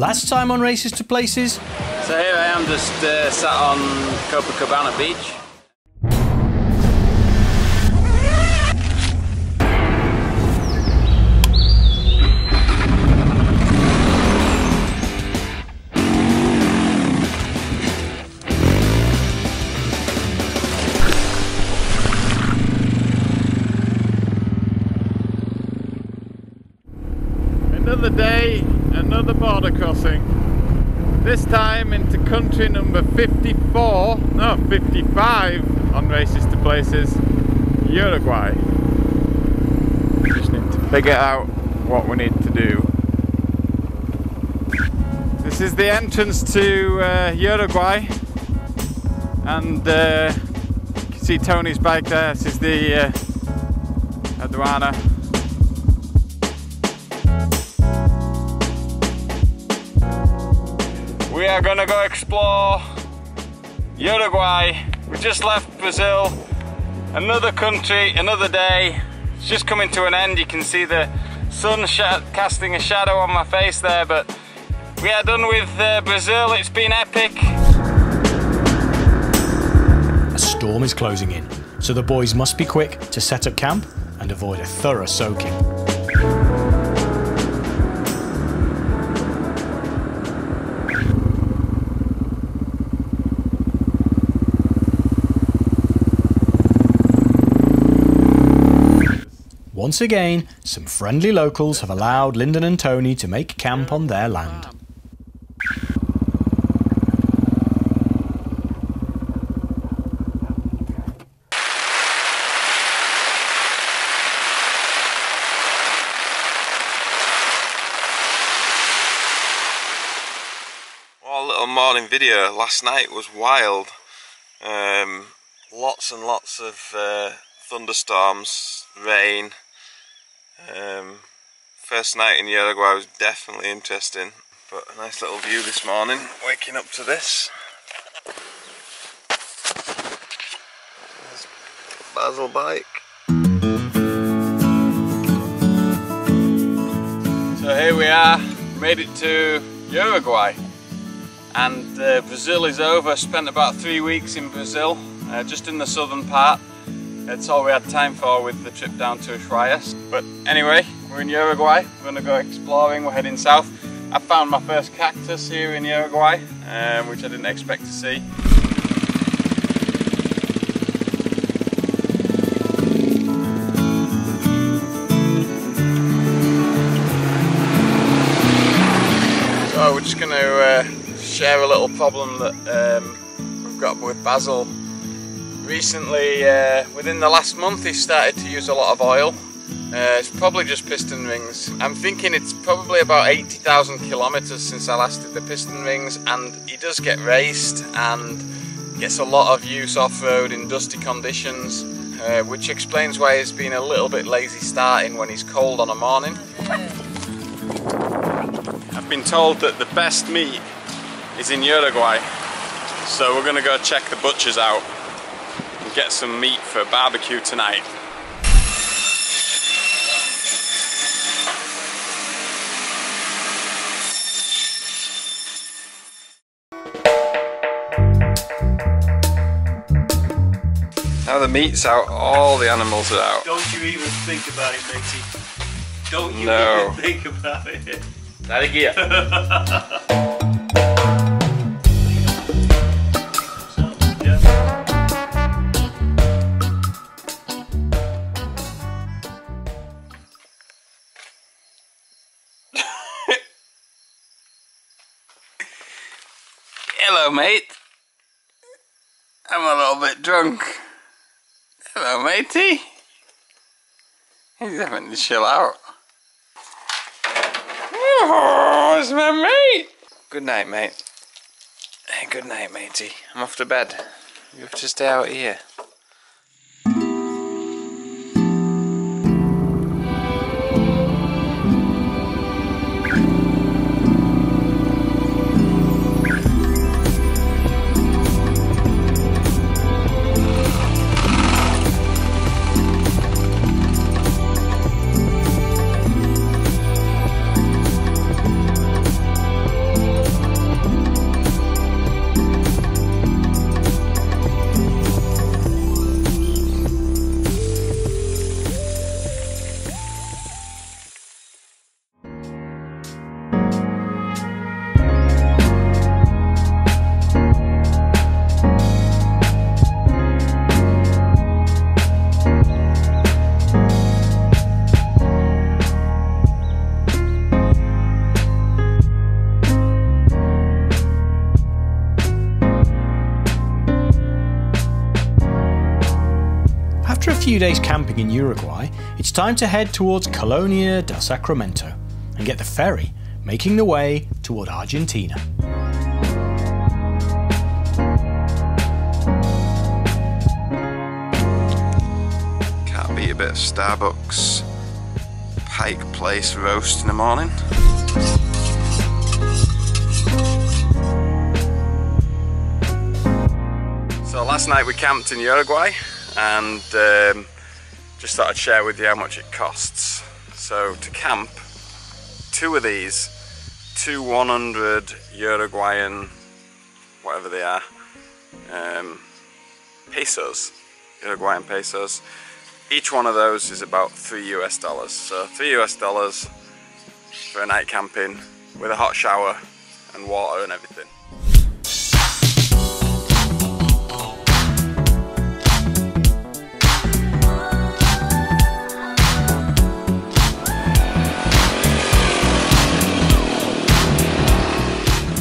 Last time on Races to Places. So here I am, just sat on Copacabana Beach. Another day, another border crossing. This time into country number 55 on Races to Places, Uruguay. We just need to figure out what we need to do. This is the entrance to Uruguay, and you can see Tony's bike there. This is the aduana. We are gonna go explore Uruguay. We just left Brazil, another country, another day. It's just coming to an end. You can see the sun casting a shadow on my face there, but we are done with Brazil. It's been epic. A storm is closing in, so the boys must be quick to set up camp and avoid a thorough soaking. Once again, some friendly locals have allowed Lyndon and Tony to make camp on their land. Well, a little morning video. Last night was wild. Lots and lots of thunderstorms, rain. First night in Uruguay was definitely interesting, but a nice little view this morning, waking up to this. There's Basil bike. So here we are, made it to Uruguay, and Brazil is over. Spent about 3 weeks in Brazil, just in the southern part. That's all we had time for with the trip down to Ushuaia. But anyway, we're in Uruguay. We're going to go exploring. We're heading south. I found my first cactus here in Uruguay, which I didn't expect to see. So we're just going to share a little problem that we've got with Basil. Recently, within the last month, he started to use a lot of oil. It's probably just piston rings. I'm thinking it's probably about 80,000 kilometers since I last did the piston rings, and he does get raced and gets a lot of use off-road in dusty conditions, which explains why he's been a little bit lazy starting when he's cold on a morning. I've been told that the best meat is in Uruguay, so we're gonna go check the butchers out. Get some meat for a barbecue tonight. Now the meat's out, all the animals are out. Don't you even think about it, matey. Don't you No. even think about it. That again. Hello, mate. I'm a little bit drunk. Hello, matey. He's having to chill out. Oh, it's my mate. Good night, mate. Hey, good night, matey. I'm off to bed. You have to stay out here. few days camping in Uruguay, it's time to head towards Colonia del Sacramento and get the ferry making the way toward Argentina. Can't beat a bit of Starbucks Pike Place roast in the morning. So last night we camped in Uruguay and just thought I'd share with you how much it costs. So to camp, 2 of these, 2 100 Uruguayan, whatever they are, pesos, Uruguayan pesos. Each one of those is about $3 US. So $3 US for a night camping with a hot shower and water and everything.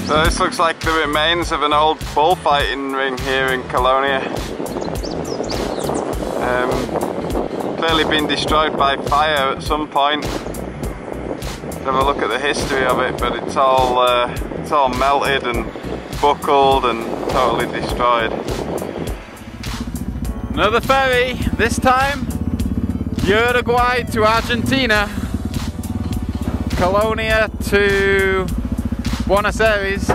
So this looks like the remains of an old bullfighting ring here in Colonia. Clearly been destroyed by fire at some point. Let's have a look at the history of it, but it's all melted and buckled and totally destroyed. Another ferry, this time Uruguay to Argentina, Colonia to Buenos Aires.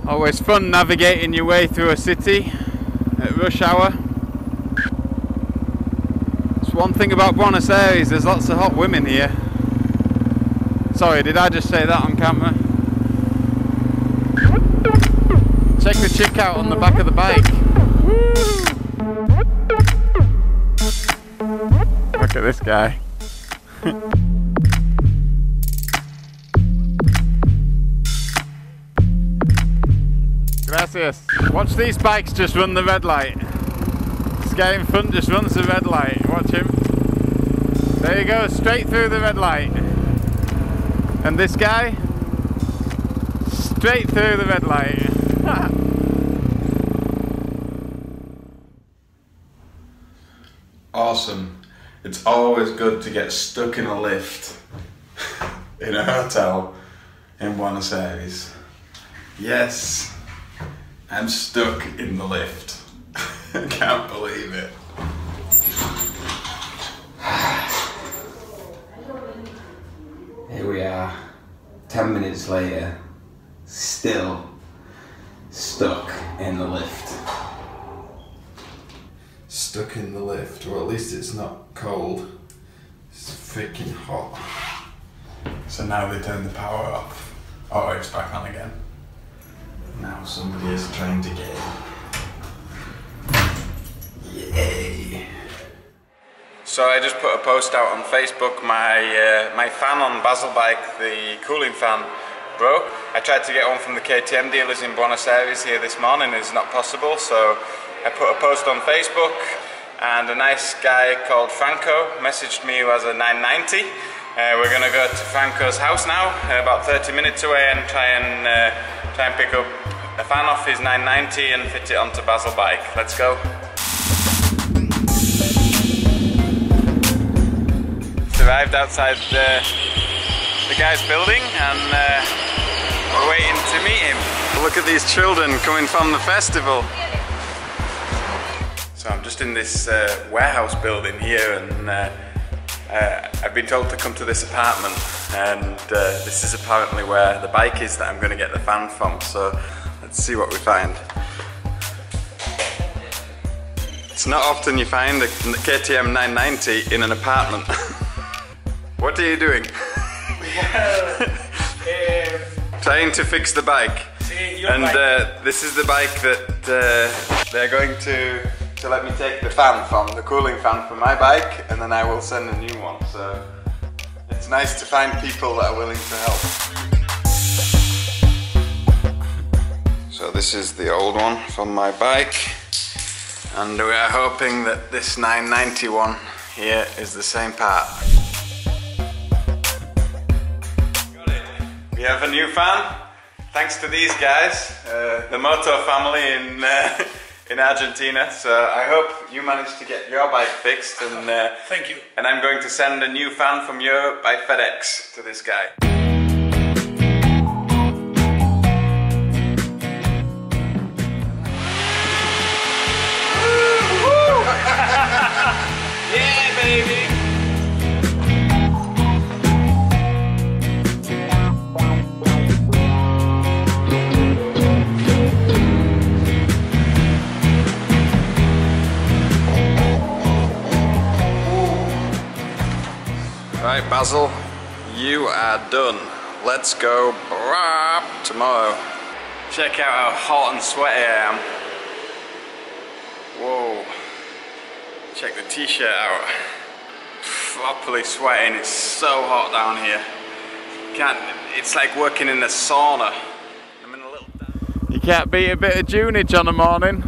Always fun navigating your way through a city at rush hour. It's one thing about Buenos Aires, there's lots of hot women here. Sorry, did I just say that on camera? Check the chick out on the back of the bike. Look at this guy. Gracias. Watch these bikes just run the red light. This guy in front just runs the red light. Watch him. There you go, straight through the red light. And this guy, straight through the red light. Awesome. It's always good to get stuck in a lift in a hotel in Buenos Aires. Yes, I'm stuck in the lift. I can't believe it. Here we are, 10 minutes later, still stuck in the lift. Stuck in the lift, or at least it's not cold. It's freaking hot. So now they turn the power off. Oh, it's back on again. Now somebody is trying to get in. Yay! So I just put a post out on Facebook. My fan on Basel bike, the cooling fan, broke. I tried to get one from the KTM dealers in Buenos Aires here this morning. It's not possible, so I put a post on Facebook, and a nice guy called Franco messaged me who has a 990. We're going to go to Franco's house now, about 30 minutes away, and try and pick up a fan off his 990 and fit it onto Basel bike. Let's go. Arrived outside the guy's building, and we're waiting to meet him. Look at these children coming from the festival. So I'm just in this warehouse building here, and I've been told to come to this apartment, and this is apparently where the bike is that I'm going to get the fan from, so let's see what we find. It's not often you find a KTM 990 in an apartment. What are you doing? Trying to fix the bike. And this is the bike that they're going to let me take the fan from, the cooling fan from my bike, and then I will send a new one. So it's nice to find people that are willing to help. So this is the old one from my bike, and we are hoping that this 991 here is the same part. Got it. We have a new fan, thanks to these guys, the Moto family in Argentina. So I hope you managed to get your bike fixed, and Thank you. And I'm going to send a new fan from Europe by FedEx to this guy. Yeah, baby! Right, Basil, you are done. Let's go tomorrow. Check out how hot and sweaty I am. Whoa. Check the t-shirt out. Properly sweating, it's so hot down here. It's like working in a sauna. I'm in a little... You can't beat a bit of tunage on a morning.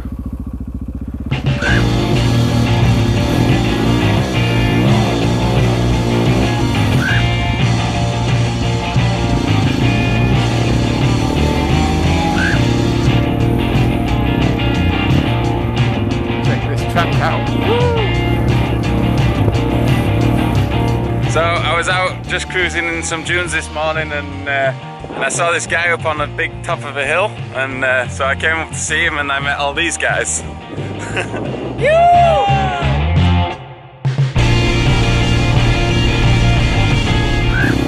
So I was out just cruising in some dunes this morning, and I saw this guy up on a big top of a hill, and so I came up to see him, and I met all these guys.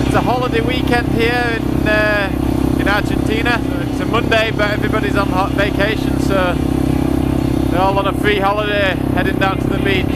It's a holiday weekend here in Argentina. It's a Monday, but everybody's on hot vacation, so they're all on a free holiday heading down to the beach.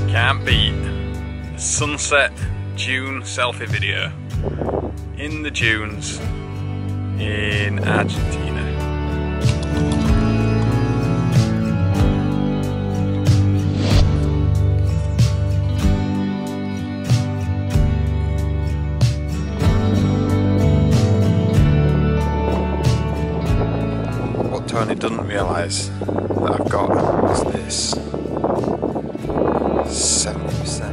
Can't beat the sunset dune selfie video in the dunes in Argentina. What Tony doesn't realise that I've got is this. 70%.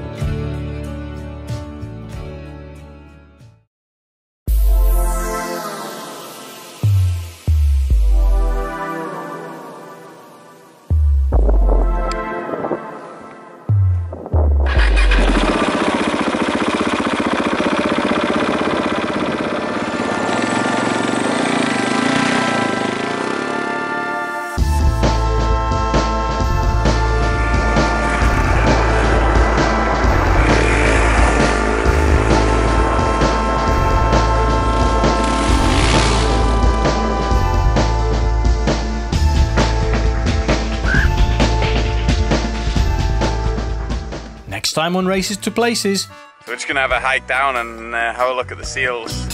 Next time on Races to Places. So we're just going to have a hike down and have a look at the seals.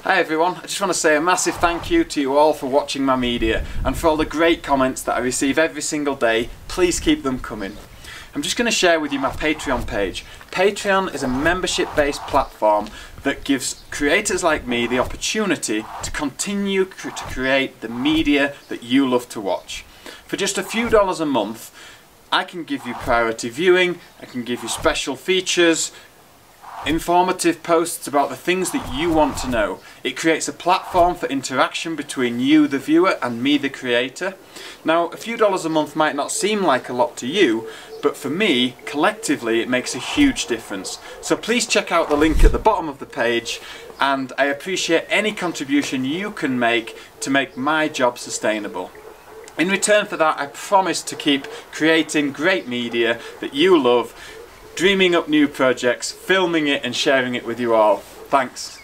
Hi everyone, I just want to say a massive thank you to you all for watching my media and for all the great comments that I receive every single day. Please keep them coming. I'm just going to share with you my Patreon page. Patreon is a membership-based platform that gives creators like me the opportunity to continue to create the media that you love to watch. For just a few dollars a month, I can give you priority viewing, I can give you special features, informative posts about the things that you want to know. It creates a platform for interaction between you, the viewer, and me, the creator. Now, a few dollars a month might not seem like a lot to you, but for me, collectively, it makes a huge difference. So please check out the link at the bottom of the page, and I appreciate any contribution you can make to make my job sustainable. In return for that, I promise to keep creating great media that you love, dreaming up new projects, filming it and sharing it with you all. Thanks.